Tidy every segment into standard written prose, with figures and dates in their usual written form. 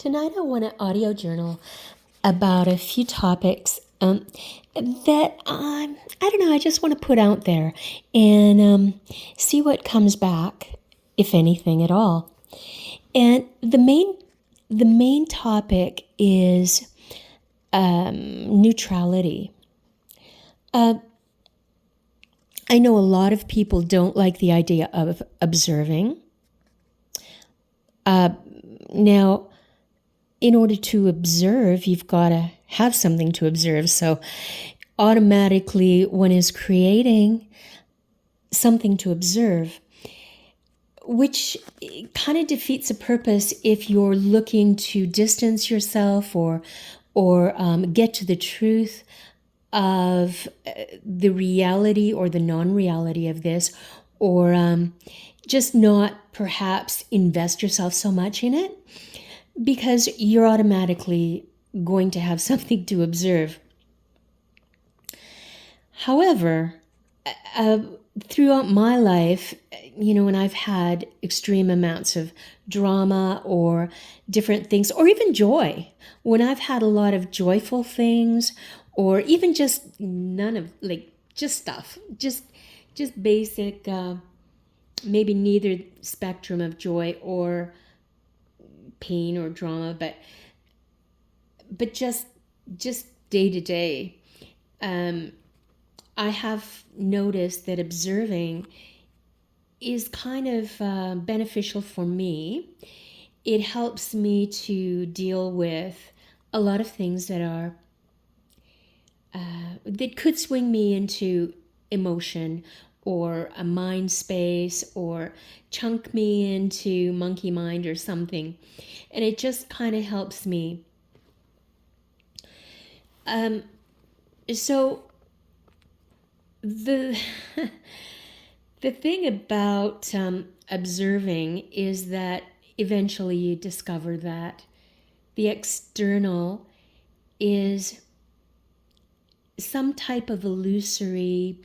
Tonight, I want to audio journal about a few topics that I don't know. I just want to put out there and see what comes back, if anything at all. And the main topic is neutrality. I know a lot of people don't like the idea of observing. Now, in order to observe, you've got to have something to observe. So automatically one is creating something to observe, which kind of defeats the purpose if you're looking to distance yourself or get to the truth of the reality or the non-reality of this, or just not perhaps invest yourself so much in it, because you're automatically going to have something to observe. However, throughout my life, when I've had extreme amounts of drama or different things, or even joy, when I've had a lot of joyful things, or even just none of, just stuff, just basic, maybe neither spectrum of joy or pain or drama, but just day to day, I have noticed that observing is kind of beneficial for me. It helps me to deal with a lot of things that are that could swing me into emotion or a mind space, or chunk me into monkey mind or something. And it just kind of helps me. So the the thing about observing is that eventually you discover that the external is some type of illusory,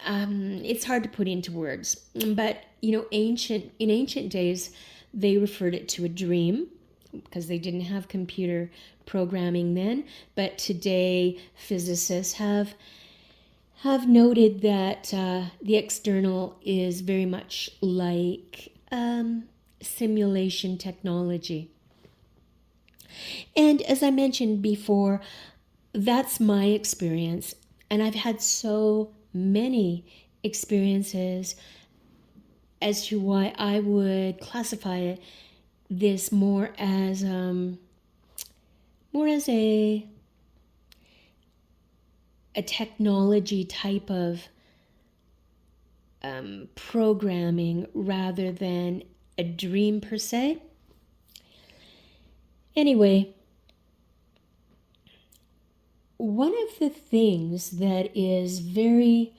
it's hard to put into words, but in ancient days, they referred it to a dream because they didn't have computer programming then. But today, physicists have noted that the external is very much like simulation technology. And as I mentioned before, that's my experience. And I've had so many experiences as to why I would classify this more as a technology type of programming rather than a dream per se. Anyway, one of the things that is very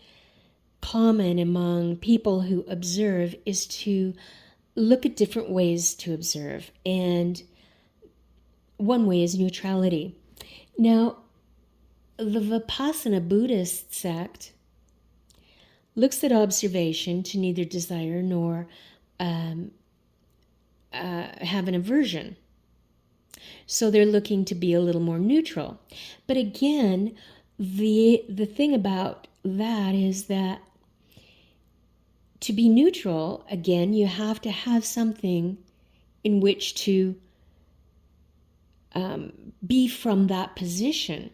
common among people who observe is to look at different ways to observe. And one way is neutrality. Now, the Vipassana Buddhist sect looks at observation to neither desire nor have an aversion. So they're looking to be a little more neutral. But again, the thing about that is that to be neutral, again, you have to have something in which to be from that position.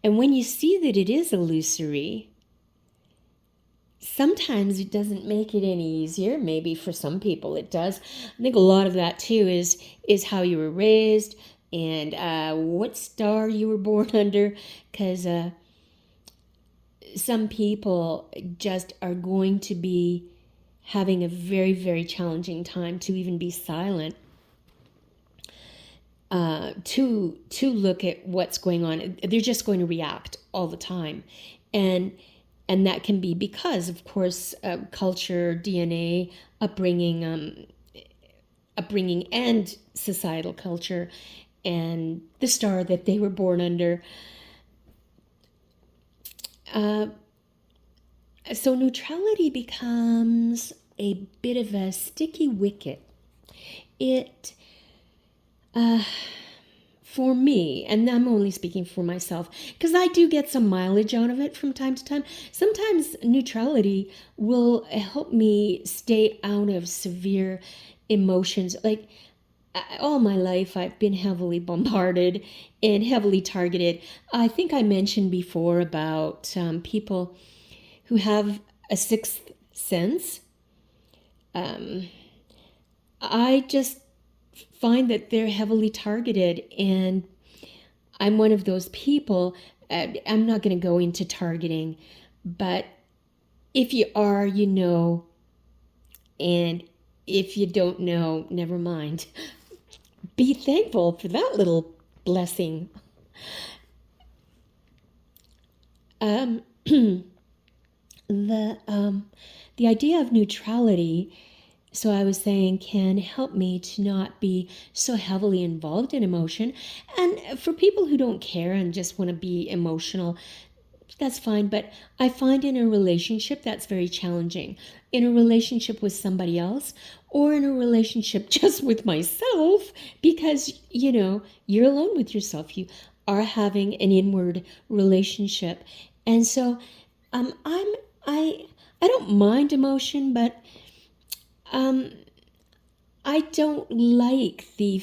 And when you see that it is illusory, sometimes it doesn't make it any easier. Maybe for some people it does. I think a lot of that too is how you were raised and what star you were born under, because some people just are going to be having a very, very challenging time to even be silent, to look at what's going on. They're just going to react all the time. And that can be because, of course, culture, DNA, upbringing, and societal culture, and the star that they were born under. So neutrality becomes a bit of a sticky wicket. It, for me, and I'm only speaking for myself, because I do get some mileage out of it from time to time. Sometimes neutrality will help me stay out of severe emotions. Like all my life, I've been heavily bombarded and heavily targeted. I think I mentioned before about people who have a sixth sense. I just find that they're heavily targeted, and I'm one of those people. I'm not going to go into targeting, but if you are, you know, and if you don't know, never mind. Be thankful for that little blessing. The idea of neutrality, so I was saying, can help me to not be so heavily involved in emotion. And for people who don't care and just want to be emotional, that's fine. But I find in a relationship that's very challenging. In a relationship with somebody else, or in a relationship just with myself, because, you know, you're alone with yourself. You are having an inward relationship. And so I don't mind emotion, but I don't like the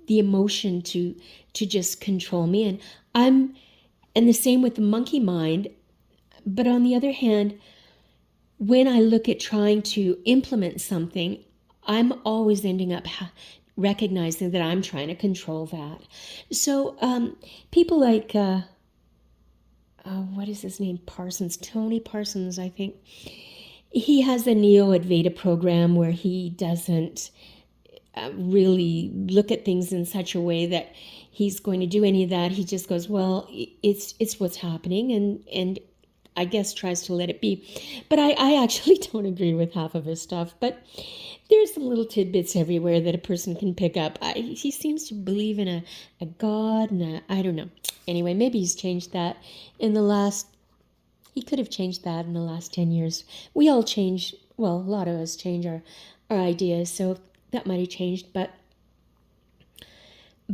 emotion to just control me, and the same with the monkey mind. But on the other hand, when I look at trying to implement something, I'm always ending up recognizing that I'm trying to control that. So people like what is his name? Tony Parsons, I think. He has a Neo Advaita program where he doesn't really look at things in such a way that he's going to do any of that. He just goes, well, it's what's happening, and I guess tries to let it be. But I actually don't agree with half of his stuff. But there's some little tidbits everywhere that a person can pick up. He seems to believe in a God, and I don't know. Anyway, maybe he's changed that in the last. He could have changed that in the last 10 years. We all change. Well, a lot of us change our ideas, so that might have changed. But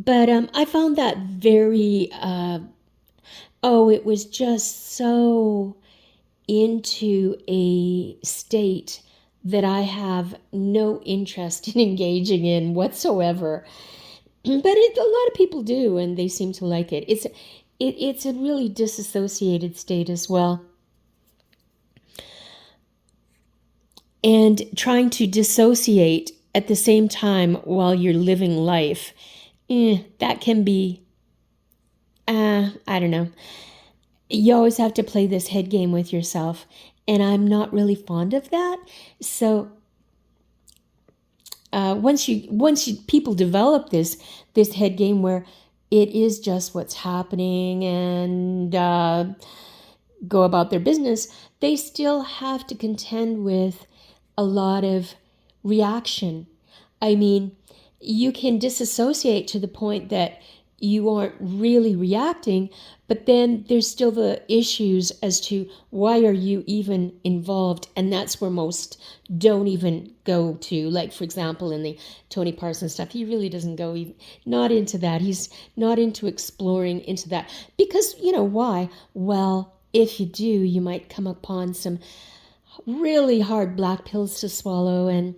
I found that very. It was just so into a state that I have no interest in engaging in whatsoever. But a lot of people do, and they seem to like it. It's a really disassociated state as well. And trying to dissociate at the same time while you're living life, that can be, I don't know. You always have to play this head game with yourself, and I'm not really fond of that. So once people develop this head game where it is just what's happening and go about their business, they still have to contend with a lot of reaction. I mean, you can disassociate to the point that you aren't really reacting, but then there's still the issues as to why are you even involved, and that's where most don't even go to. Like, for example, in the Tony Parsons stuff, he really doesn't go not into that. He's not into exploring into that, because you know why? Well, if you do, you might come upon some really hard black pills to swallow, and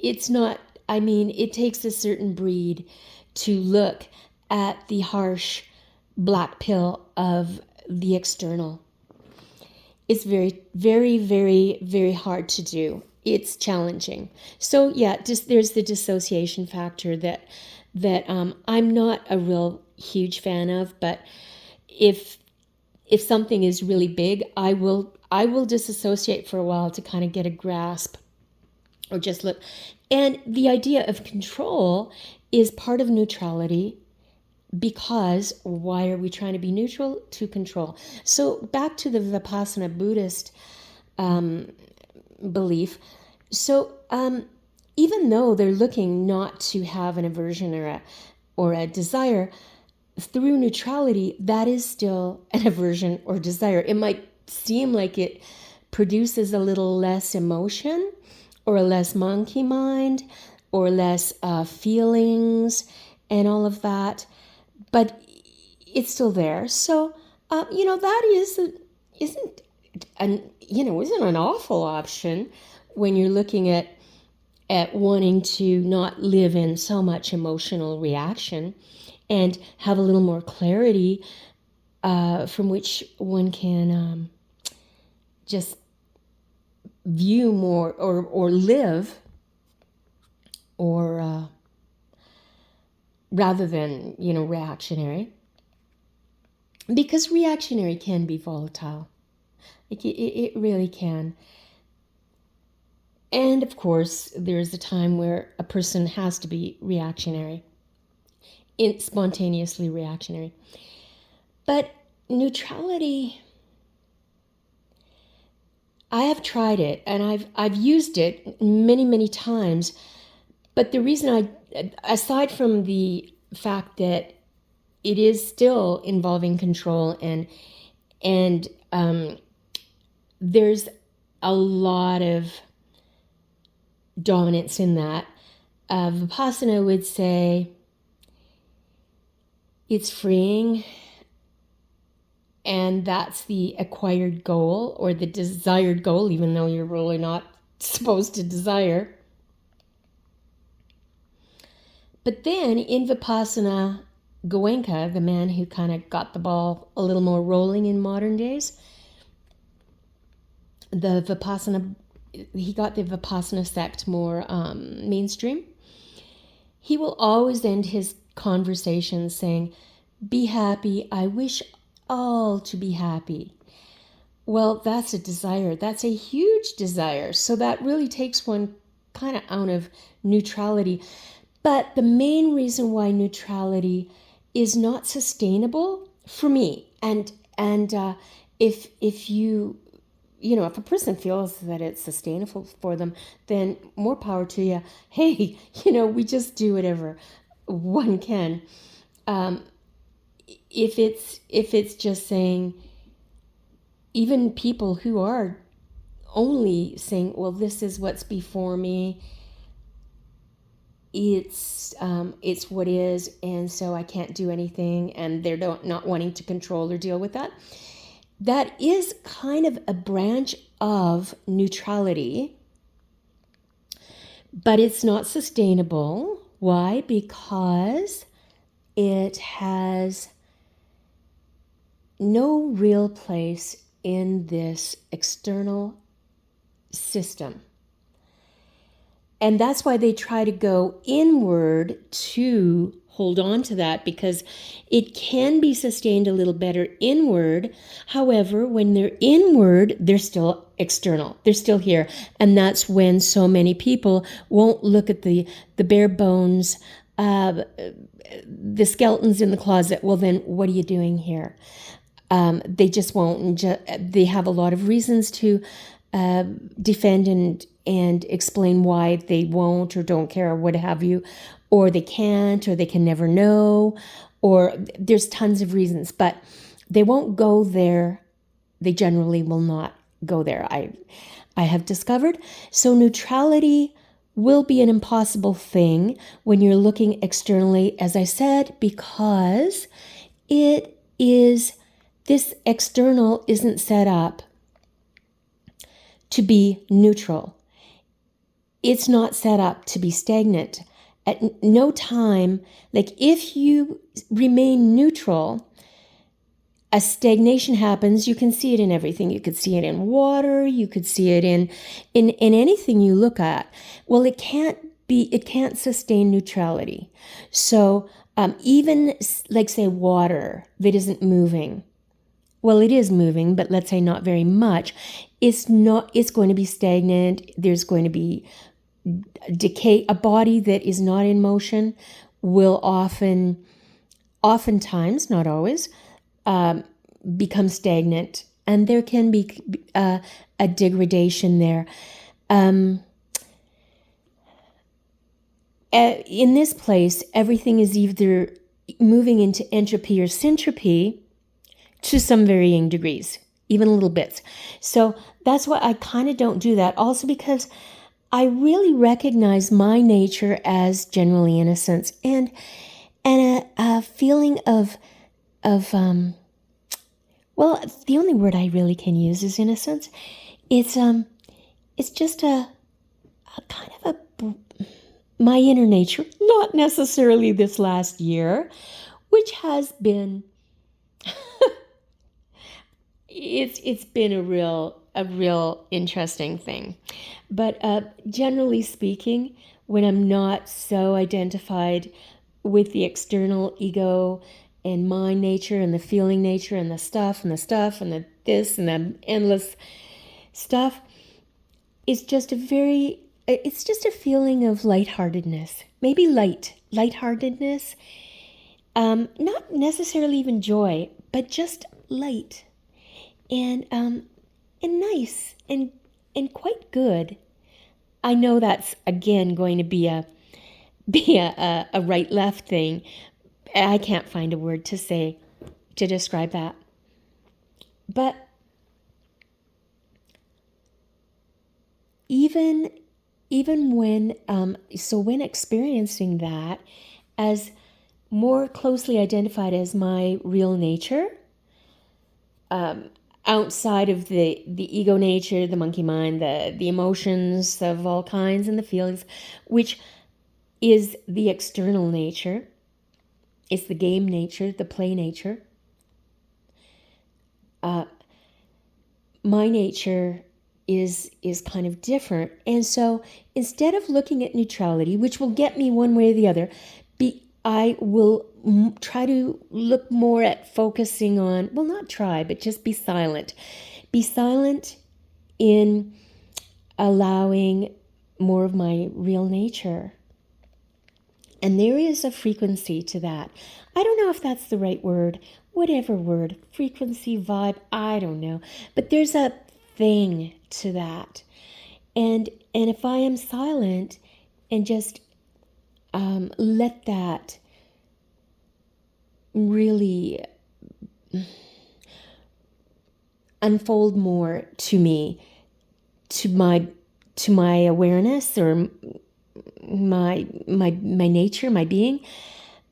it's not. I mean, it takes a certain breed to look at the harsh black pill of the external. It's very, very, very, very hard to do. It's challenging. So yeah, there's the dissociation factor that I'm not a real huge fan of. But if something is really big, I will disassociate for a while to kind of get a grasp, or just look. And the idea of control is part of neutrality, because why are we trying to be neutral? To control. So back to the Vipassana Buddhist belief. So even though they're looking not to have an aversion or a desire, through neutrality, that is still an aversion or desire. It might seem like it produces a little less emotion or a less monkey mind or less feelings and all of that, but it's still there. So, that isn't an awful option when you're looking at wanting to not live in so much emotional reaction and have a little more clarity from which one can just view more or live, or rather than reactionary, because reactionary can be volatile. It really can. And of course, there is a time where a person has to be reactionary, spontaneously reactionary. But neutrality, I have tried it and I've used it many, many times. But the reason aside from the fact that it is still involving control and there's a lot of dominance in that. Vipassana would say it's freeing, and that's the acquired goal or the desired goal, even though you're really not supposed to desire. But then in Vipassana, Goenka, the man who kind of got the ball a little more rolling in modern days, he got the Vipassana sect more mainstream. He will always end his conversations saying, "Be happy. I wish all to be happy." Well, that's a desire. That's a huge desire. So that really takes one kind of out of neutrality. But the main reason why neutrality is not sustainable for me, and if if a person feels that it's sustainable for them, then more power to you. Hey, we just do whatever one can. If it's just saying, even people who are only saying, well, this is what's before me, it's what is, and so I can't do anything, and they're not wanting to control or deal with that. That is kind of a branch of neutrality, but it's not sustainable. Why? Because it has no real place in this external system. And that's why they try to go inward to hold on to that, because it can be sustained a little better inward. However, when they're inward, they're still external. They're still here. And that's when so many people won't look at the bare bones, the skeletons in the closet. Well, then what are you doing here? They just won't. They have a lot of reasons to defend and explain why they won't or don't care or what have you, or they can't, or they can never know, or there's tons of reasons, but they won't go there. They generally will not go there, I have discovered. So neutrality will be an impossible thing when you're looking externally, as I said, because this external isn't set up to be neutral. It's not set up to be stagnant. At no time, like if you remain neutral, a stagnation happens. You can see it in everything. You could see it in water. You could see it in anything you look at. Well, it can't sustain neutrality. So even like say water that isn't moving. Well, it is moving, but let's say not very much. It's going to be stagnant. There's going to be decay. A body that is not in motion will oftentimes, not always, become stagnant, and there can be a degradation there. In this place, everything is either moving into entropy or syntropy to some varying degrees. even little bits. So that's why I kind of don't do that. Also because I really recognize my nature as generally innocence and a feeling of well, the only word I really can use is innocence. It's just a kind of my inner nature, not necessarily this last year, which has been it's been a real interesting thing. But generally speaking, when I'm not so identified with the external ego and mind nature and the feeling nature and the stuff and the this and the endless stuff, it's just a feeling of lightheartedness, maybe lightheartedness, not necessarily even joy, but just light and nice and quite good. I know that's again going to be a right left thing. I can't find a word to say to describe that. But even when when experiencing that as more closely identified as my real nature, outside of the ego nature, the monkey mind, the emotions of all kinds and the feelings, which is the external nature, it's the game nature, the play nature. My nature is kind of different. And so instead of looking at neutrality, which will get me one way or the other, I will try to look more at focusing on, well, not try, but just be silent. Be silent in allowing more of my real nature. And there is a frequency to that. I don't know if that's the right word, whatever word, frequency, vibe, I don't know. But there's a thing to that. And if I am silent and just let that really unfold more to me, to my awareness or my nature, my being,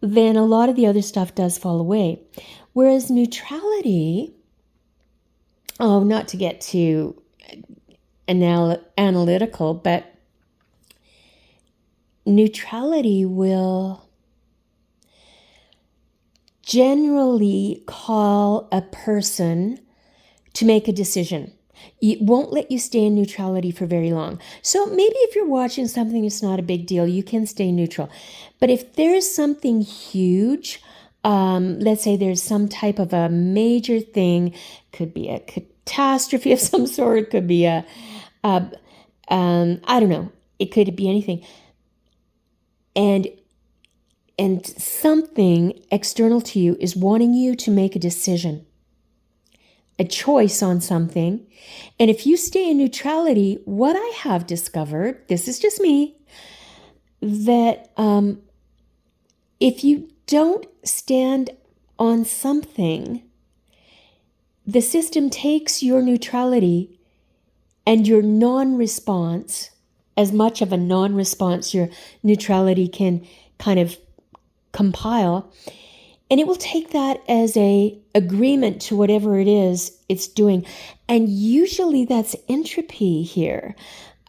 then a lot of the other stuff does fall away. Whereas neutrality, not to get too analytical, but neutrality will generally call a person to make a decision. It won't let you stay in neutrality for very long. So maybe if you're watching something, it's not a big deal. You can stay neutral. But if there's something huge, let's say there's some type of a major thing, could be a catastrophe of some sort, could be I don't know, it could be anything. And something external to you is wanting you to make a decision, a choice on something. And if you stay in neutrality, what I have discovered, this is just me, that if you don't stand on something, the system takes your neutrality and your non-response, as much of a non-response your neutrality can kind of compile, and it will take that as a agreement to whatever it is it's doing. And usually that's entropy here,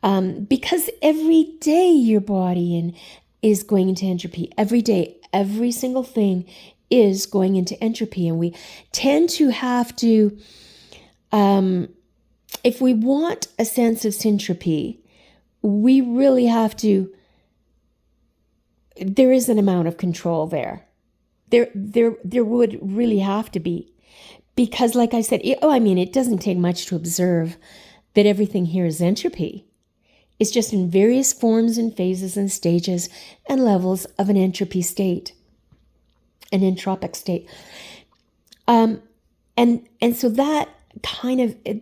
because every day your body is going into entropy. Every day, every single thing is going into entropy. And we tend to have to, if we want a sense of syntropy, we really have to, there is an amount of control there. There would really have to be, because like I said, it doesn't take much to observe that everything here is entropy. It's just in various forms and phases and stages and levels of an entropy state, an entropic state. And so that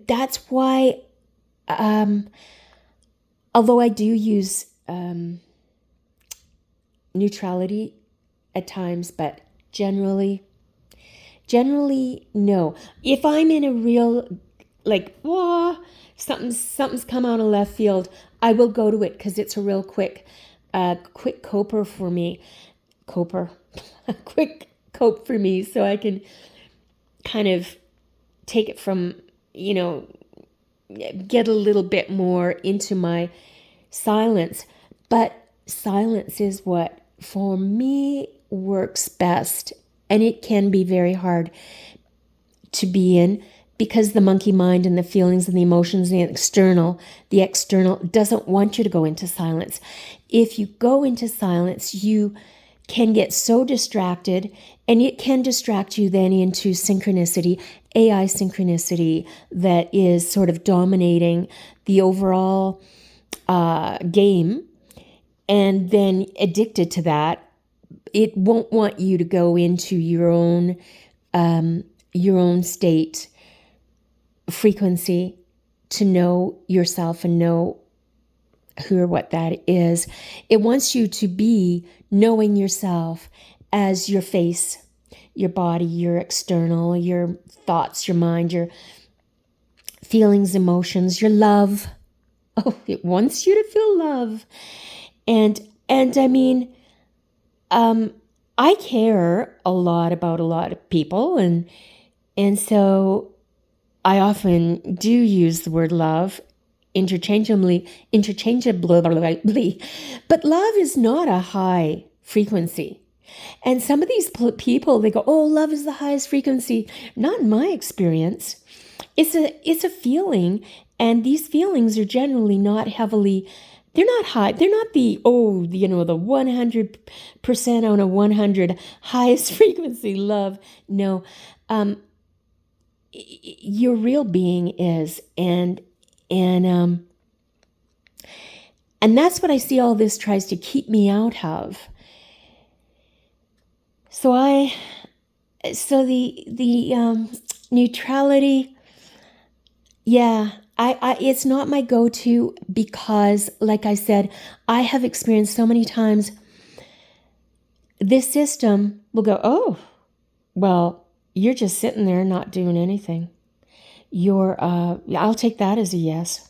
that's why, although I do use neutrality at times, but generally no. If I'm in a real like, whoa, something's come out of left field, I will go to it because it's a real quick coper for me. Coper. A quick cope for me, so I can kind of take it from, get a little bit more into my silence. But silence is what, for me, works best. And it can be very hard to be in because the monkey mind and the feelings and the emotions and the external doesn't want you to go into silence. If you go into silence, you can get so distracted, and it can distract you then into synchronicity, AI synchronicity, that is sort of dominating the overall game. And then addicted to that, it won't want you to go into your own state frequency to know yourself and know who or what that is. It wants you to be knowing yourself as your face, your body, your external, your thoughts, your mind, your feelings, emotions, your love. Oh, it wants you to feel love. And I mean, I care a lot about a lot of people, and so I often do use the word love interchangeably, but love is not a high frequency. And some of these people, they go, "Oh, love is the highest frequency." Not in my experience. It's a feeling, and these feelings are generally not heavily. They're not high. They're not the the 100% on a 100 highest frequency love. No, your real being is, and that's what I see all this tries to keep me out of. So the neutrality, yeah, I it's not my go-to because, like I said, I have experienced so many times this system will go, "Oh, well, you're just sitting there not doing anything. I'll take that as a yes."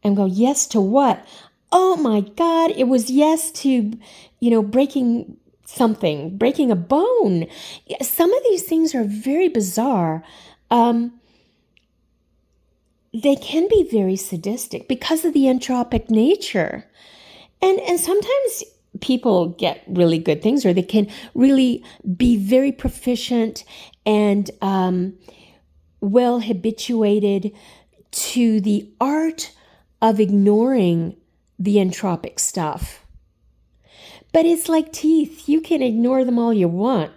And go, "Yes to what?" Oh my God, it was yes to, breaking something, breaking a bone. Some of these things are very bizarre. They can be very sadistic because of the entropic nature. And sometimes people get really good things, or they can really be very proficient and well habituated to the art of ignoring the entropic stuff. But it's like teeth. You can ignore them all you want,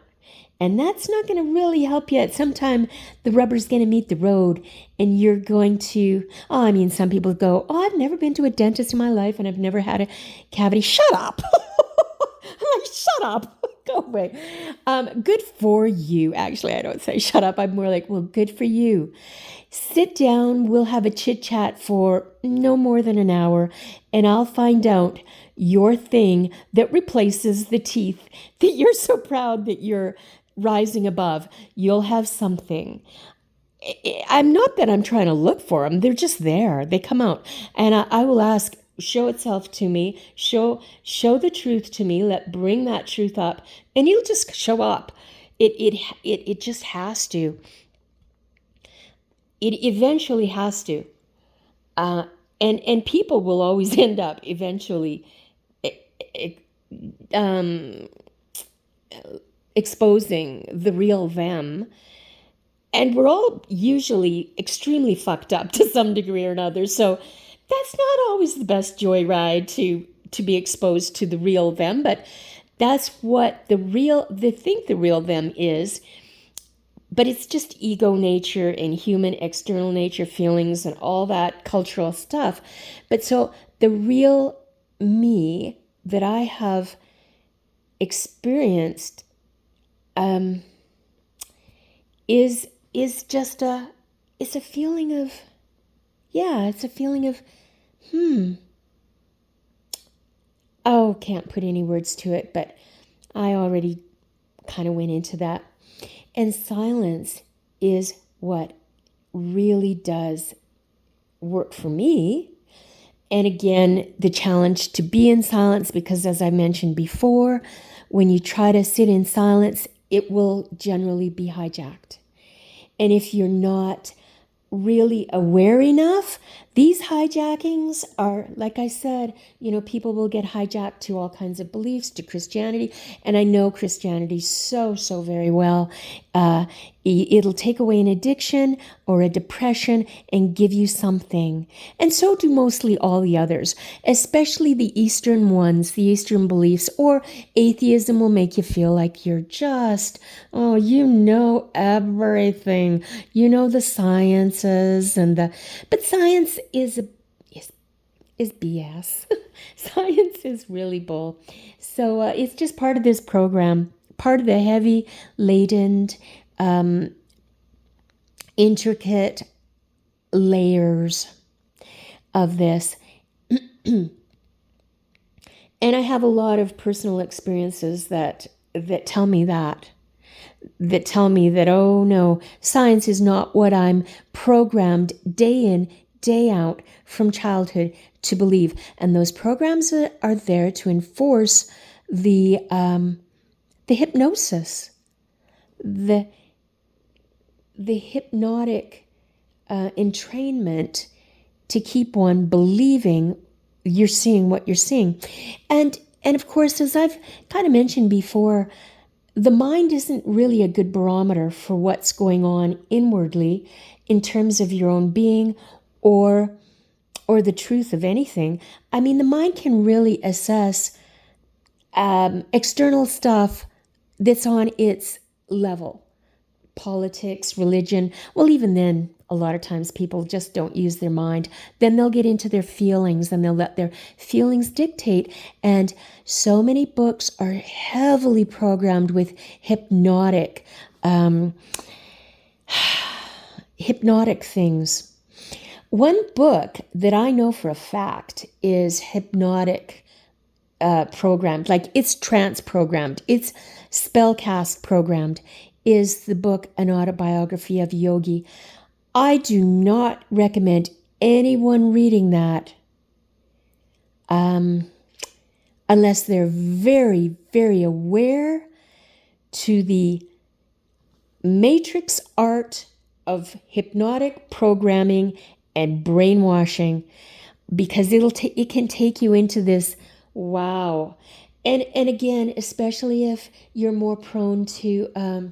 and that's not going to really help you. At some time, the rubber's going to meet the road, and you're going to, some people go, "Oh, I've never been to a dentist in my life, and I've never had a cavity." Shut up. I'm like, shut up. Go away. Good for you. Actually, I don't say shut up. I'm more like, well, good for you. Sit down. We'll have a chit chat for no more than an hour, and I'll find out your thing that replaces the teeth that you're so proud that you're rising above. You'll have something. I'm not that I'm trying to look for them. They're just there. They come out, and I will ask, show itself to me, show the truth to me, bring that truth up, and it'll just show up. It just has to. It eventually has to. And people will always end up eventually exposing the real them. And we're all usually extremely fucked up to some degree or another. So that's not always the best joyride to be exposed to the real them, but that's what they think the real them is. But it's just ego nature and human external nature, feelings and all that cultural stuff. But so the real me that I have experienced is just it's a feeling of, it's a feeling of, can't put any words to it, but I already kind of went into that. And silence is what really does work for me. And again, the challenge to be in silence, because as I mentioned before, when you try to sit in silence, it will generally be hijacked. And if you're not really aware enough, these hijackings are, like I said, people will get hijacked to all kinds of beliefs, to Christianity. And I know Christianity so very well. It'll take away an addiction or a depression and give you something. And so do mostly all the others, especially the Eastern ones, the Eastern beliefs, or atheism will make you feel like you're just, you know everything. You know the sciences but science is BS. Science is really bull. So it's just part of this program, part of the heavy, laden, intricate layers of this. And I have a lot of personal experiences that tell me that tell me that, oh no, science is not what I'm programmed day in, day out from childhood to believe. And those programs are there to enforce the hypnosis, the hypnotic entrainment to keep one believing you're seeing what you're seeing. And of course, as I've kind of mentioned before, the mind isn't really a good barometer for what's going on inwardly in terms of your own being or the truth of anything. I mean, the mind can really assess external stuff that's on its level. Politics, religion. Well, even then, a lot of times people just don't use their mind. Then they'll get into their feelings and they'll let their feelings dictate. And so many books are heavily programmed with hypnotic things. One book that I know for a fact is hypnotic programmed, like it's trance programmed, it's spellcast programmed, is the book An Autobiography of a Yogi. I do not recommend anyone reading that unless they're very, very aware to the matrix art of hypnotic programming and brainwashing, because it can take you into this wow. And again, especially if you're more prone to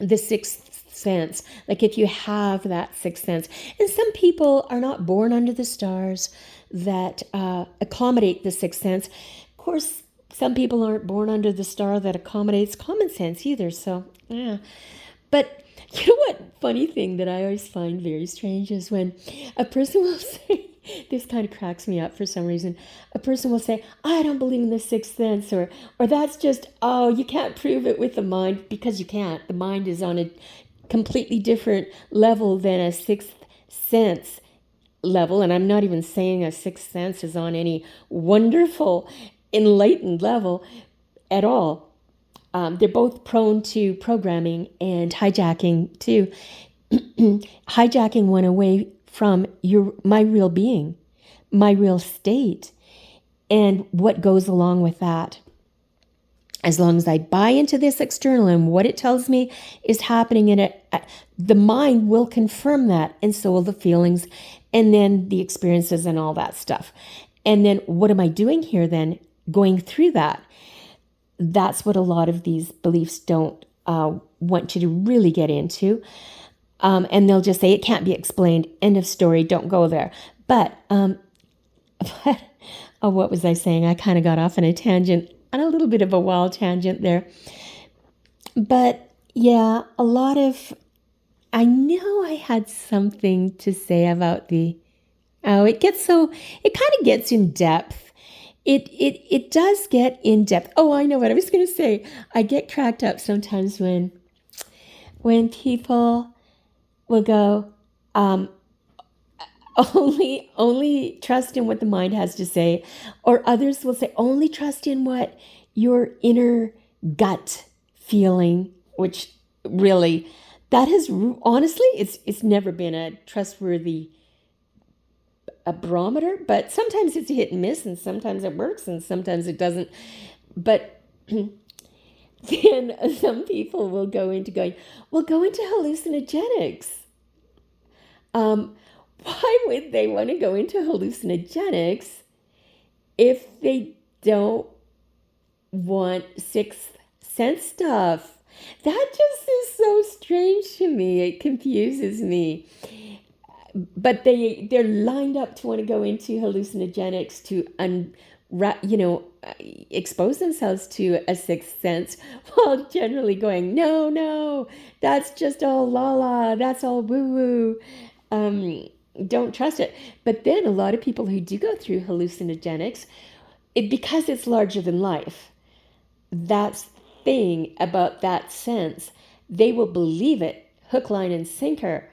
the sixth sense, like if you have that sixth sense. And some people are not born under the stars that accommodate the sixth sense. Of course, some people aren't born under the star that accommodates common sense either. So, yeah. But you know what funny thing that I always find very strange is when a person will say, this kind of cracks me up for some reason. A person will say, I don't believe in the sixth sense, or that's just, oh, you can't prove it with the mind, because you can't. The mind is on a completely different level than a sixth sense level. And I'm not even saying a sixth sense is on any wonderful, enlightened level at all. They're both prone to programming and hijacking too. Hijacking one away from my real being, my real state, and what goes along with that. As long as I buy into this external and what it tells me is happening in it, the mind will confirm that, and so will the feelings, and then the experiences and all that stuff. And then what am I doing here then, going through that? That's what a lot of these beliefs don't want you to really get into. And they'll just say, it can't be explained, end of story, don't go there. But what was I saying? I kind of got off on a tangent, on a little bit of a wild tangent there. But yeah, I know I had something to say about it kind of gets in depth. It does get in depth. Oh, I know what I was going to say. I get cracked up sometimes when people will go, only trust in what the mind has to say, or others will say, only trust in what your inner gut feeling, which really, that has honestly, it's never been a trustworthy a barometer, but sometimes it's a hit and miss, and sometimes it works, and sometimes it doesn't. But then some people will go into going, well, go into hallucinogenics. Um, why would they want to go into hallucinogenics if they don't want sixth sense stuff? That just is so strange to me. It confuses me. But they're lined up to want to go into hallucinogenics to expose themselves to a sixth sense, while generally going, no, that's just all la la, that's all woo woo. Don't trust it. But then a lot of people who do go through hallucinogenics, because it's larger than life, that thing about that sense, they will believe it hook, line, and sinker.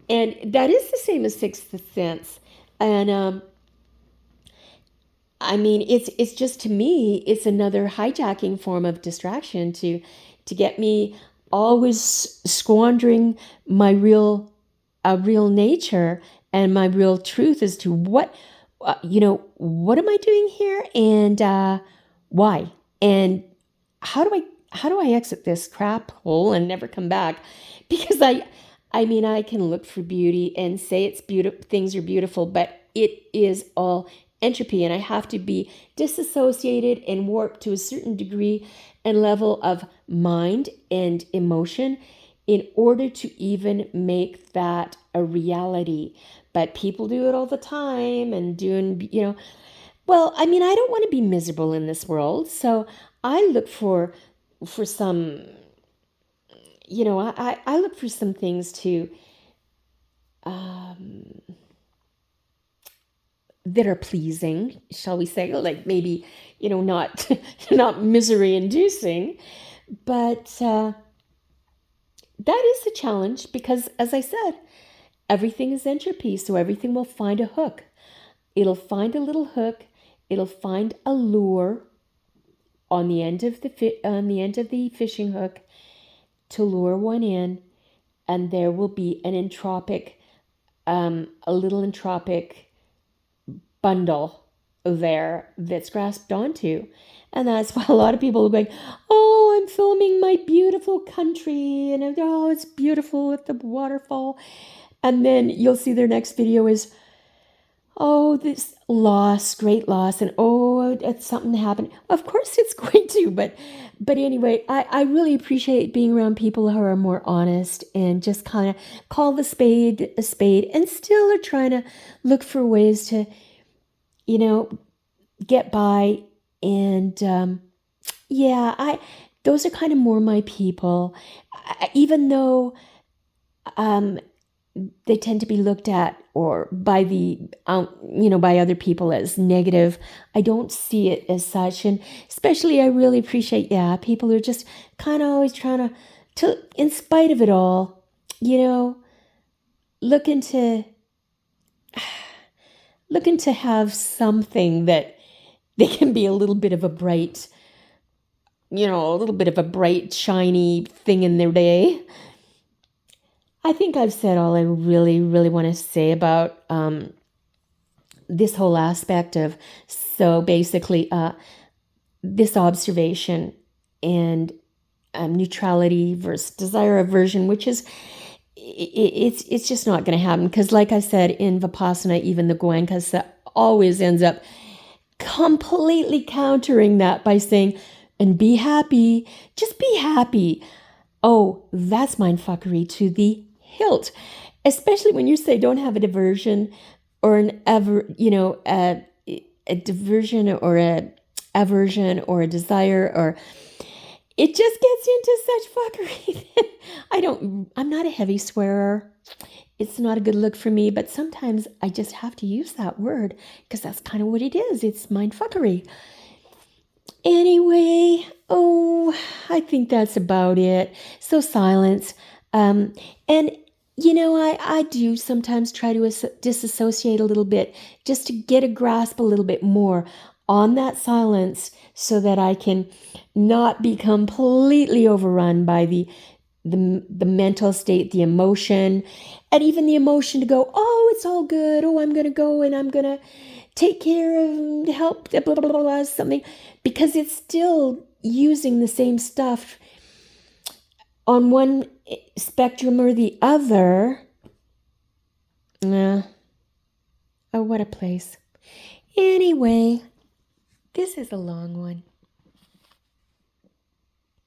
And that is the same as sixth sense. And I mean, it's just, to me, it's another hijacking form of distraction to get me always squandering my real nature and my real truth as to what am I doing here, and why, and how do I exit this crap hole and never come back? Because I mean, I can look for beauty and say it's beautiful, things are beautiful, but it is all entropy, and I have to be disassociated and warped to a certain degree and level of mind and emotion in order to even make that a reality. But people do it all the time and well, I mean, I don't want to be miserable in this world, so I look for some, I look for some things to that are pleasing, shall we say, like maybe, not not misery inducing, but that is a challenge because, as I said, everything is entropy, so everything will find a hook. It'll find a little hook. It'll find a lure on the end of the fishing hook to lure one in, and there will be a little entropic bundle there that's grasped onto. And that's why a lot of people are going, oh, I'm filming my beautiful country, and oh, it's beautiful with the waterfall. And then you'll see their next video is, oh, this loss, great loss, and oh, something happened. Of course it's going to, but anyway, I really appreciate being around people who are more honest and just kind of call the spade a spade, and still are trying to look for ways to, get by. And those are kind of more my people, even though they tend to be looked at or by by other people as negative. I don't see it as such. And especially, I really appreciate, people who are just kind of always trying to, in spite of it all, looking to have something that they can be a little bit of a bright, shiny thing in their day. I think I've said all I really, really want to say about this whole aspect of, so basically, this observation and neutrality versus desire aversion, which is, it's just not going to happen. Because like I said, in Vipassana, even the Goenka always ends up completely countering that by saying, and be happy, just be happy. Oh, that's mindfuckery to the hilt, especially when you say don't have a diversion or a diversion or a aversion or a desire, or it just gets into such fuckery. I'm not a heavy swearer. It's not a good look for me, but sometimes I just have to use that word because that's kind of what it is. It's mindfuckery. Anyway, I think that's about it. So silence. And I do sometimes try to disassociate a little bit just to get a grasp a little bit more on that silence so that I can not be completely overrun by the the mental state, the emotion, and even the emotion to go, oh, it's all good. Oh, I'm going to go and I'm going to take care of, help, blah, blah, blah, blah, something, because it's still using the same stuff on one spectrum or the other. Oh, what a place. Anyway, this is a long one.